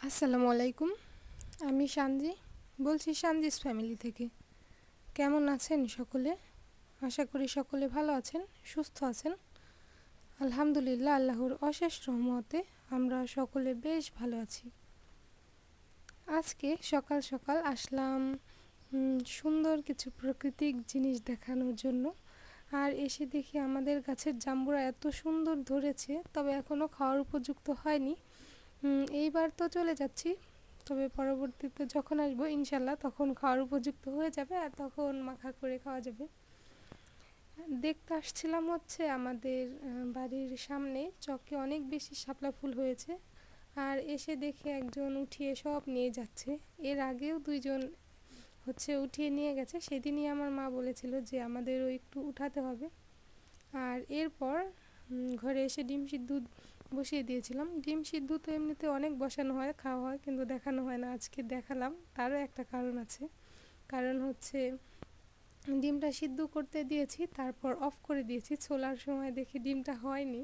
আসসালামু আলাইকুম। আমি সানজি বলছি সানজিস ফ্যামিলি থেকে। কেমন আছেন সকলে? আশা করি সকলে ভালো আছেন, সুস্থ আছেন। আলহামদুলিল্লাহ, আল্লাহর অশেষ রহমতে আমরা সকলে বেশ ভালো আছি। আজকে সকাল সকাল আসলাম সুন্দর কিছু প্রাকৃতিক জিনিস দেখানোর জন্য। আর এসে দেখি আমাদের গাছের জাম্বুরা এত সুন্দর ধরেছে, তবে এখনও খাওয়ার উপযুক্ত হয়নি। এইবার তো চলে যাচ্ছি, তবে পরবর্তীতে যখন আসবো ইনশাল্লাহ তখন খাওয়ার উপযুক্ত হয়ে যাবে আর তখন মাখা করে খাওয়া যাবে। দেখতে আসছিলাম হচ্ছে আমাদের বাড়ির সামনে চকে অনেক বেশি শাপলা ফুল হয়েছে, আর এসে দেখে একজন উঠিয়ে সব নিয়ে যাচ্ছে। এর আগেও দুইজন উঠিয়ে নিয়ে গেছে। সেদিনই আমার মা বলেছিল যে আমাদেরও একটু উঠাতে হবে। আর এরপর ঘরে এসে ডিম সিদ্ধ বসিয়ে দিয়েছিলাম। ডিম সিদ্ধ তো এমনিতে অনেক বসানো হয়, খাওয়া হয়, কিন্তু দেখানো হয় না। আজকে দেখালাম, তারও একটা কারণ আছে। কারণ ডিমটা সিদ্ধ করতে দিয়েছি, তারপর অফ করে দিয়েছি। ছোলার সময় দেখি ডিমটা হয়নি।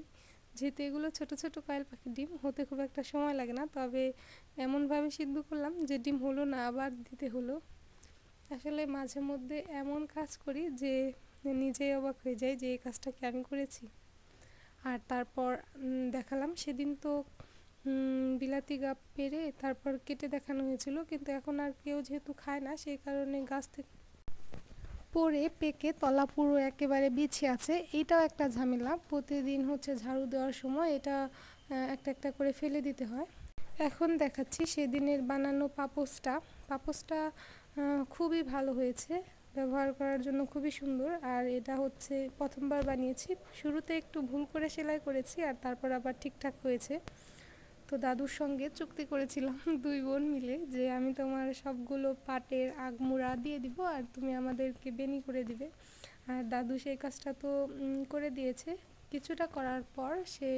যেহেতু এগুলো ছোট ছোট কয়েল পাখির ডিম, হতে খুব একটা সময় লাগে না, তবে এমনভাবে সিদ্ধ করলাম যে ডিম হলো না, আবার দিতে হলো। আসলে মাঝে মধ্যে এমন কাজ করি যে নিজেই অবাক হয়ে যাই যে এই কাজটা কি আমি করেছি। আর তারপর দেখালাম। সেদিন তো বিলাতি গাব পেরে তারপর কেটে দেখানো হয়েছিল, কিন্তু এখন আর কেউ যেহেতু খায় না, সেই কারণে গাছ থেকে পড়ে পেকে তলা পুরো একেবারে বিছিয়ে আছে। এইটাও একটা ঝামেলা। প্রতিদিন ঝাড়ু দেওয়ার সময় এটা একটা একটা করে ফেলে দিতে হয়। এখন দেখাচ্ছি সেদিনের বানানো পাপোসটা খুবই ভালো হয়েছে, ব্যবহার করার জন্য খুবই সুন্দর। আর এটা প্রথমবার বানিয়েছি, শুরুতে একটু ভুল করে সেলাই করেছি, আর তারপর আবার ঠিকঠাক হয়েছে। তো দাদুর সঙ্গে চুক্তি করেছিলাম দুই বোন মিলে যে আমি তোমার সবগুলো পাটের আগমুড়া দিয়ে দিব আর তুমি আমাদেরকে বেনি করে দিবে। আর দাদু সেই কাজটা তো করে দিয়েছে। কিছুটা করার পর সে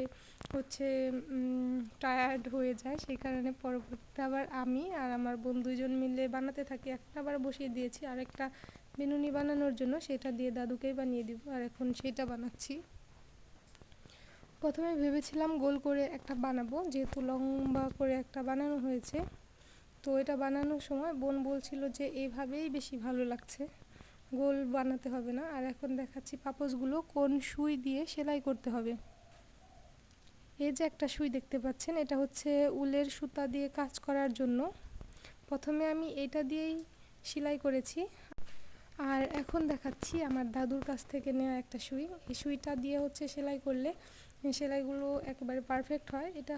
টায়ার্ড হয়ে যায়, সেই কারণে পরবর্তীতে আবার আমি আর আমার বোন দুইজন মিলে বানাতে থাকি। একটা আবার বসিয়ে দিয়েছি আরেকটা বেনুনি বানানোর জন্য, সেটা দিয়ে দাদুকেই বানিয়ে দিব। আর এখন সেটা বানাচ্ছি। প্রথমে ভেবেছিলাম গোল করে একটা বানাবো, যেহেতু লম্বা করে একটা বানানো হয়েছে। তো এটা বানানোর সময় বোন বলছিল যে এইভাবেই বেশি ভালো লাগছে, গোল বানাতে হবে না। আর এখন দেখাচ্ছি পাপোশগুলো কোন সুই দিয়ে সেলাই করতে হবে। এই যে একটা সুই দেখতে পাচ্ছেন, এটা উলের সুতা দিয়ে কাজ করার জন্য। প্রথমে আমি এটা দিয়েই সেলাই করেছি। আর এখন দেখাচ্ছি আমার দাদুর কাছ থেকে নেওয়া একটা সুই। এই সুইটা দিয়ে সেলাই করলে সেলাইগুলো একেবারে পারফেক্ট হয়। এটা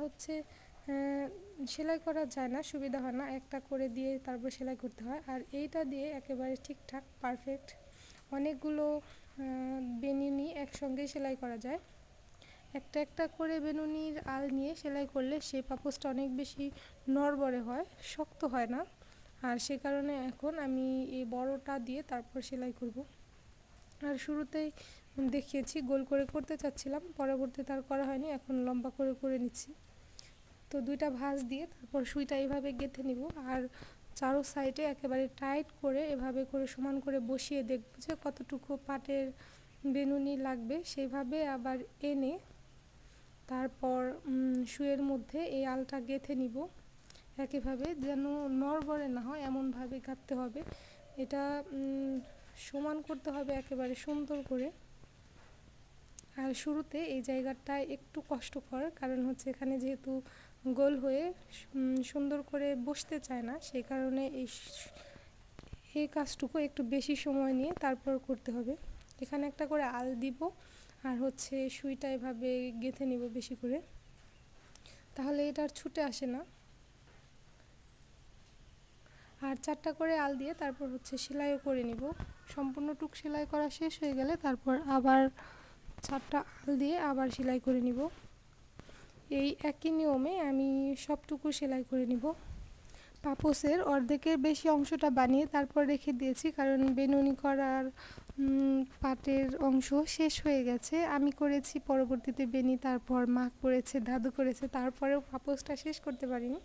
সেলাই করা যায় না, সুবিধা হয় না, একটা করে দিয়ে তারপর সেলাই করতে হয়। আর এইটা দিয়ে একেবারে ঠিকঠাক পারফেক্ট অনেকগুলো বেনুনি একসঙ্গেই সেলাই করা যায়। একটা একটা করে বেনুনির আল নিয়ে সেলাই করলে সেই পাপোশটা অনেক বেশি নড়বড়ে হয়, শক্ত হয় না। আর সে কারণে এখন আমি এই বড়টা দিয়ে তারপর সেলাই করব। আর শুরুতেই দেখিয়েছি গোল করে করতে চাচ্ছিলাম, পরবর্তীতে আর করা হয়নি, এখন লম্বা করে করে নিচ্ছি। তো দুইটা ভাঁজ দিয়ে তারপর সুইটা এইভাবে গেঁথে নিব। আর চারো সাইডে একেবারে টাইট করে এভাবে করে সমান করে বসিয়ে দেখব যে কতটুকু পাটের বেনুনি লাগবে। সেইভাবে আবার এনে তারপর সুইয়ের মধ্যে এই আলটা গেঁথে নিব। একইভাবে যেন নড়বড়ে না হয় এমনভাবে গাঁথতে হবে। এটা সমান করতে হবে একেবারে সুন্দর করে। আর শুরুতে এই জায়গাটা একটু কষ্টকর, কারণ এখানে যেহেতু গোল হয়ে সুন্দর করে বসতে চায় না, সেই কারণে এই কাজটুকু একটু বেশি সময় নিয়ে তারপর করতে হবে। এখানে একটা করে আল দিব আর সুইটা এভাবে গেঁথে নিব বেশি করে, তাহলে এটা আর ছুটে আসে না। আর চারটা করে আল দিয়ে তারপর সেলাইও করে নিব। সম্পূর্ণ টুক সেলাই করা শেষ হয়ে গেলে তারপর আবার চারটা আল দিয়ে আবার সেলাই করে নিব। এই একই নিয়মে আমি সবটুকু সেলাই করে নিব। পাপোসের অর্ধেকের বেশি অংশটা বানিয়ে তারপর রেখে দিয়েছি, কারণ বেনুনি করার পাটের অংশ শেষ হয়ে গেছে। আমি করেছি পরবর্তীতে বেনি, তারপর মা করেছে, দাদু করেছে, তারপরেও পাপোসটা শেষ করতে পারিনি।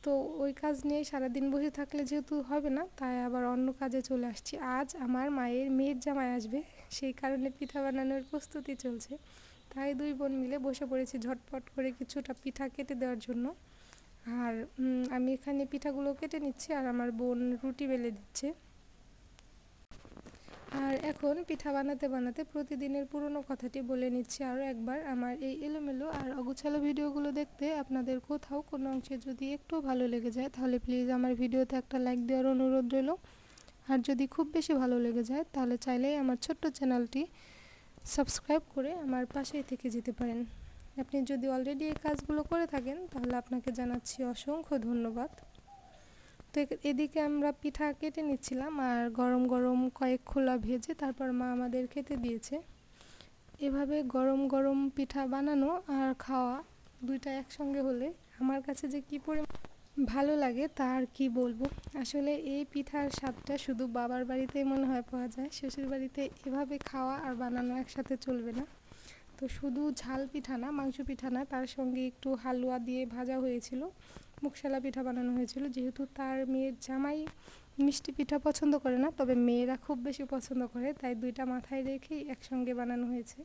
তো ওই কাজ নিয়ে সারাদিন বসে থাকলে যেহেতু হবে না, তাই আবার অন্য কাজে চলে আসছি। আজ আমার মায়ের মেয়ের জামাই আসবে, সেই কারণে পিঠা বানানোর প্রস্তুতি চলছে। তাই দুই বোন মিলে বসে পড়েছি ঝটপট করে কিছুটা পিঠা কেটে দেওয়ার জন্য। আর আমি এখানে পিঠাগুলো কেটে নিচ্ছি আর আমার বোন রুটি বেলে দিচ্ছে। আর এখন পিঠা বানাতে বানাতে প্রতিদিনের পুরনো কথাটি বলে নিচ্ছি আরও একবার। আমার এই এলোমেলো আর অগোছালো ভিডিওগুলো দেখতে আপনাদের কোথাও কোনো অংশে যদি একটু ভালো লেগে যায় তাহলে প্লিজ আমার ভিডিওতে একটা লাইক দেওয়ার অনুরোধ রইল। আর যদি খুব বেশি ভালো লেগে যায় তাহলে চাইলেই আমার ছোট্ট চ্যানেলটি সাবস্ক্রাইব করে আমার পাশেই থেকে যেতে পারেন। আপনি যদি অলরেডি এই কাজগুলো করে থাকেন তাহলে আপনাকে জানাচ্ছি অসংখ্য ধন্যবাদ। তো এদিকে আমরা পিঠা কেটে নিচ্ছিলাম আর গরম গরম কয়েক খোলা ভেজে তারপর মা আমাদের খেতে দিয়েছে। এভাবে গরম গরম পিঠা বানানো আর খাওয়া দুইটা একসঙ্গে হলে আমার কাছে যে কী পরিমাণ ভালো লাগে তা আর কি বলবো। আসলে এই পিঠার স্বাদটা শুধু বাবার বাড়িতেই মনে হয় পাওয়া যায়, শ্বশুর বাড়িতে এভাবে খাওয়া আর বানানো একসাথে চলবে না। তো শুধু ঝাল পিঠা না, মাংস পিঠা না, তার সঙ্গে একটু হালুয়া দিয়ে ভাজা হয়েছিল, মুগশালা পিঠা বানানো হয়েছিল। যেহেতু তার মেয়ের জামাই মিষ্টি পিঠা পছন্দ করে না, তবে মেয়েরা খুব বেশি পছন্দ করে, তাই দুইটা মাথায় রেখেই একসঙ্গে বানানো হয়েছে।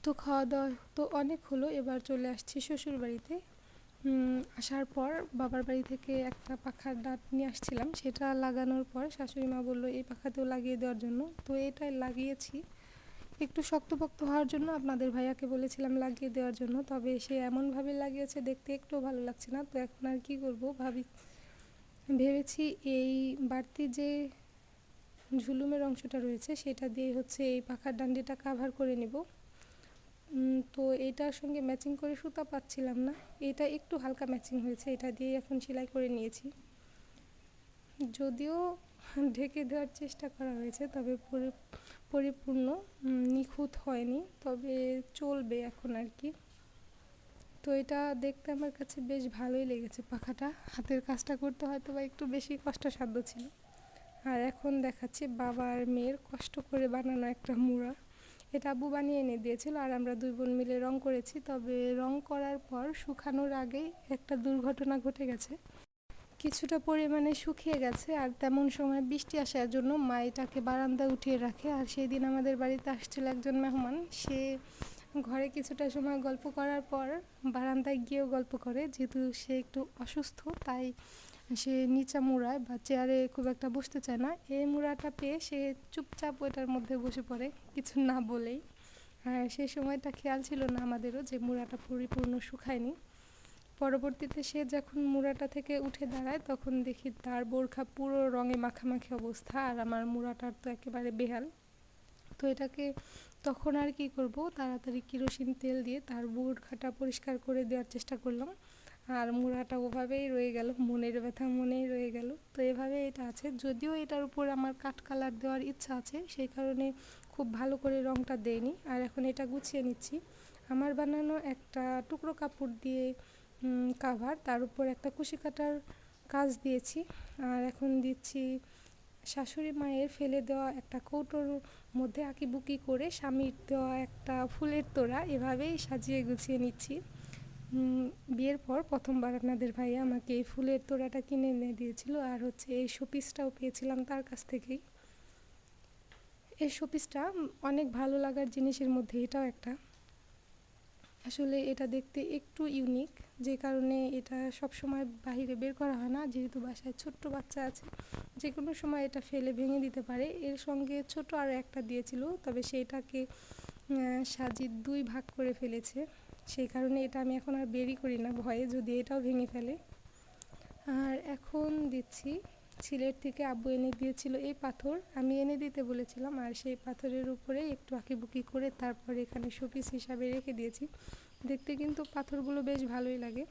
তো খাওয়া দাওয়া তো অনেক হলো, এবার চলে আসছি শ্বশুর বাড়িতে। আসার পর বাবার বাড়ি থেকে একটা পাখার ডাট নিয়ে আসছিলাম, সেটা লাগানোর পর শাশুড়ি মা বললো এই পাখাতেও লাগিয়ে দেওয়ার জন্য। তো এটাই লাগিয়েছি একটু শক্তপোক্ত হওয়ার জন্য। আপনাদের ভাইয়াকে বলেছিলাম লাগিয়ে দেওয়ার জন্য, তবে সে এমনভাবে লাগিয়েছে দেখতে একটু ভালো লাগছে না। তো এখন আর কি করব ভেবেছি এই বাড়তি যে ঝুলুমের অংশটা রয়েছে সেটা দিয়ে হচ্ছে এই পাখার ডান্ডিটা কাভার করে নেব। তো এটার সঙ্গে ম্যাচিং করে সুতা পাচ্ছিলাম না, এটা একটু হালকা ম্যাচিং হয়েছে, এটা দিয়ে এখন সেলাই করে নিয়েছি। যদিও ঢেকে দেওয়ার চেষ্টা করা হয়েছে, তবে পরিপূর্ণ নিখুঁত হয়নি, তবে চলবে এখন আর কি। তো এটা দেখতে আমার কাছে বেশ ভালোই লেগেছে পাখাটা, হাতের কাজটা করতে হয়তো বা একটু বেশি কষ্টসাধ্য ছিল। আর এখন দেখাচ্ছি বাবা আর মেয়ের কষ্ট করে বানানো একটা মুড়া। এটা আব্বু বানিয়ে এনে দিয়েছিল আর আমরা দুই বোন মিলে রং করেছি। তবে রং করার পর শুকানোর আগেই একটা দুর্ঘটনা ঘটে গেছে, কিছুটা পরিমাণে শুকিয়ে গেছে। আর তেমন সময় বৃষ্টি আসার জন্য মা এটাকে বারান্দায় উঠিয়ে রাখে। আর সেই দিন আমাদের বাড়িতে আসছিল একজন মেহমান, সে ঘরে কিছুটা সময় গল্প করার পর বারান্দায় গিয়েও গল্প করে। যেহেতু সে একটু অসুস্থ, তাই সে নিচা মুড়ায় বা চেয়ারে খুব একটা বসতে চায় না। এই মুড়াটা পেয়ে সে চুপচাপ ওইটার মধ্যে বসে পড়ে কিছু না বলেই। আর সেই সময়টা খেয়াল ছিল না আমাদেরও যে মুড়াটা পরিপূর্ণ শুকায়নি। পরবর্তীতে সে যখন মুড়াটা থেকে উঠে দাঁড়ায় তখন দেখি তার বোরখা পুরো রঙে মাখামাখি অবস্থা, আর আমার মুড়াটার তো একেবারে বেহাল। তো এটাকে তখন আর কি করব, তাড়াতাড়ি কেরোসিন তেল দিয়ে তার বোরখাটা পরিষ্কার করে দেওয়ার চেষ্টা করলাম। আর মুড়াটা ওভাবেই রয়ে গেল, মনের ব্যথা মনেই রয়ে গেল। তো এভাবে এটা আছে, যদিও এটার উপর আমার কাঠ কালার দেওয়ার ইচ্ছা আছে, সেই কারণে খুব ভালো করে রঙটা দেয়নি। আর এখন এটা গুছিয়ে নিচ্ছি। আমার বানানো একটা টুকরো কাপড় দিয়ে কাভার, তার উপর একটা কুশি কাটার কাজ দিয়েছি। আর এখন দিচ্ছি শাশুড়ি মায়ের ফেলে দেওয়া একটা কৌটোর মধ্যে আঁকিবুকি করে স্বামীর দেওয়া একটা ফুলের তোড়া, এভাবেই সাজিয়ে গুছিয়ে নিচ্ছি। বিয়ের পর প্রথমবার আপনাদের ভাইয়া আমাকে এই ফুলের তোড়াটা কিনে এনে দিয়েছিল, আর হচ্ছে এই শোপিসটাও পেয়েছিলাম তার কাছ থেকেই। এই শোপিসটা অনেক ভালো লাগার জিনিসের মধ্যে এটাও একটা। আসলে এটা দেখতে একটু ইউনিক, যে কারণে এটা সব সময় বাইরে বের করা হয় না, যেহেতু বাসায় ছোট্ট বাচ্চা আছে, যে কোনো সময় এটা ফেলে ভেঙে দিতে পারে। এর সঙ্গে ছোট আরও একটা দিয়েছিল, তবে সেইটাকে সাজিয়ে দুই ভাগ করে ফেলেছে, সেই কারণে এটা আমি এখন আর বেরই করি না ভয়ে যদি এটাও ভেঙে ফেলে। আর এখন দিচ্ছি সিলেট থেকে আব্বু এনে দিয়েছিল এই পাথর, আমি এনে দিতে বলেছিলাম, আর সেই পাথরের উপরে একটু আঁকিবুকি করে তারপরে এখানে শোপিস হিসাবে রেখে দিয়েছি। দেখতে কিন্তু পাথরগুলো বেশ ভালোই লাগে।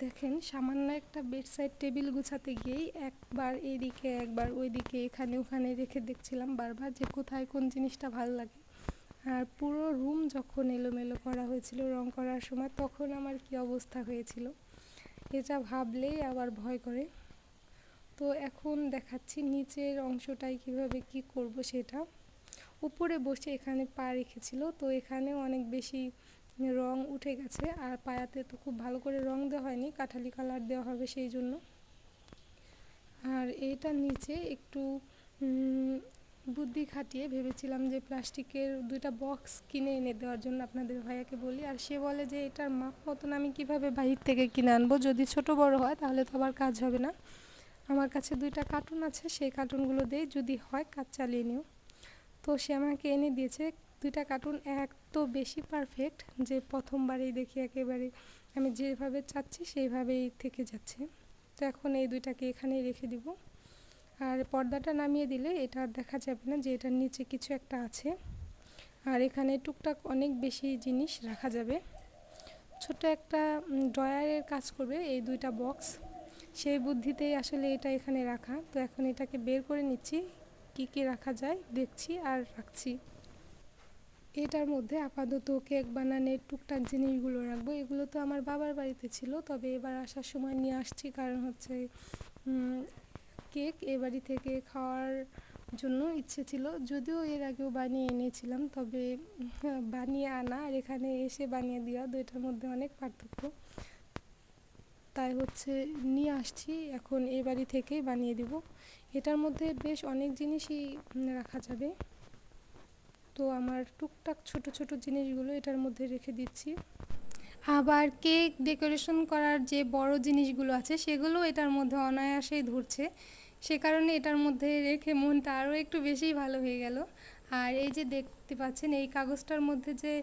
দেখেন, সামান্য একটা বেডসাইড টেবিল গুছাতে গিয়েই একবার এইদিকে একবার ওইদিকে এখানে ওখানে রেখে দেখছিলাম বারবার যে কোথায় কোন জিনিসটা ভালো লাগে। আর পুরো রুম যখন এলোমেলো করা হয়েছিল রং করার সময়, তখন আমার কি অবস্থা হয়েছিল এটা ভাবলেই আবার ভয় করে। তো এখন দেখাচ্ছি নিচের অংশটাই কিভাবে কি করব সেটা। উপরে বসে এখানে পা রেখেছিল, তো এখানেও অনেক বেশি রং উঠে গেছে, আর পায়াতে তো খুব ভালো করে রং দেওয়া হয়নি, কাঠালি কালার দেওয়া হবে সেই জন্য। আর এইটার নিচে একটু বুদ্ধি খাটিয়ে ভেবেছিলাম যে প্লাস্টিকের 2টা বক্স কিনে এনে দেওয়ার জন্য আপনাদের ভাইয়াকে বলি, আর সে বলে যে এটার মাপ মতন আমি কিভাবে বাহির থেকে কিনে আনবো, যদি ছোট বড় হয় তাহলে তো আবার কাজ হবে না। আমার কাছে 2টা কার্টুন আছে, সেই কার্টুনগুলো দেই, যদি হয় কাজ চালিয়ে নিও। তো সে আমাকে এনে দিয়েছে 2টা কার্টুন, এত বেশি পারফেক্ট যে প্রথমবারেই দেখি একেবারে আমি যেভাবে চাচ্ছি সেইভাবেই থেকে যাচ্ছে। তো এখন এই 2টাকে এখানেই রেখে দিব। আর পর্দাটা নামিয়ে দিলে এটা আর দেখা যাবে না যে এটার নিচে কিছু একটা আছে। আর এখানে টুকটাক অনেক বেশি জিনিস রাখা যাবে। ছোট একটা ড্রয়ারের কাজ করবে এই 2টা বক্স, সেই বুদ্ধিতেই আসলে এটা এখানে রাখা। তো এখন এটাকে বের করে নিচ্ছি, কি কি রাখা যায় দেখছি আর রাখছি। এটার মধ্যে আপাতত কেক বানানোর টুকটাক জিনিসগুলো রাখবো। এগুলো তো আমার বাবার বাড়িতে ছিল, তবে এবার আসার সময় নিয়ে আসছি, কারণ হচ্ছে কেক এ বাড়ি থেকে খাওয়ার জন্য ইচ্ছে ছিল। যদিও এর আগেও বানিয়ে এনেছিলাম, তবে বানিয়ে আনা আর এখানে এসে বানিয়ে দেওয়া 2টার মধ্যে অনেক পার্থক্য। তাই হচ্ছে নিয়ে আসছি, এখন এই বাড়ি থেকেই বানিয়ে দিব। এটার মধ্যে বেশ অনেক জিনিসই রাখা যাবে। তো আমার টুকটাক ছোট ছোট জিনিসগুলো এটার মধ্যে রেখে দিচ্ছি। আবার কেক ডেকোরেশন করার যে বড় জিনিসগুলো আছে সেগুলো এটার মধ্যে অনায়াসেই ধরছে, সে কারণে এটার মধ্যে রেখে মনটা আরও একটু বেশিই ভালো হয়ে গেল। আর এই যে দেখতে পাচ্ছেন এই কাগজটার মধ্যে যে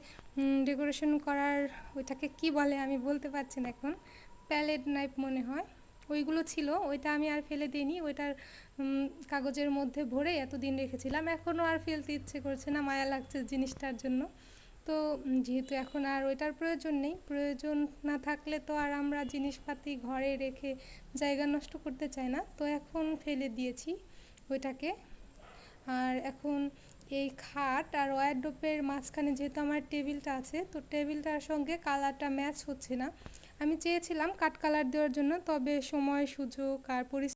ডেকোরেশন করার, ওইটাকে কি বলে আমি বলতে পারছি না এখন, প্যালেট নাইফ মনে হয়, ওইগুলো ছিল। ওইটা আমি আর ফেলে দিইনি, ওইটার কাগজের মধ্যে ভরে এতদিন রেখেছিলাম। এখনও আর ফেলতে ইচ্ছে করছে না, মায়া লাগছে জিনিসটার জন্য। তো যেহেতু এখন আর ওইটার প্রয়োজন নেই, প্রয়োজন না থাকলে তো আর আমরা জিনিসপাতি ঘরে রেখে জায়গা নষ্ট করতে চাই না, তো এখন ফেলে দিয়েছি ওইটাকে। আর এখন এই খাট আর ওয়ারড্রোবের মাঝখানে যেহেতু আমার টেবিলটা আছে, তো টেবিলটার সঙ্গে কালারটা ম্যাচ হচ্ছে না। আমি চেয়েছিলাম কাঠ কালার দেওয়ার জন্য, তবে সময় সুযোগ আর পরিস্থিতি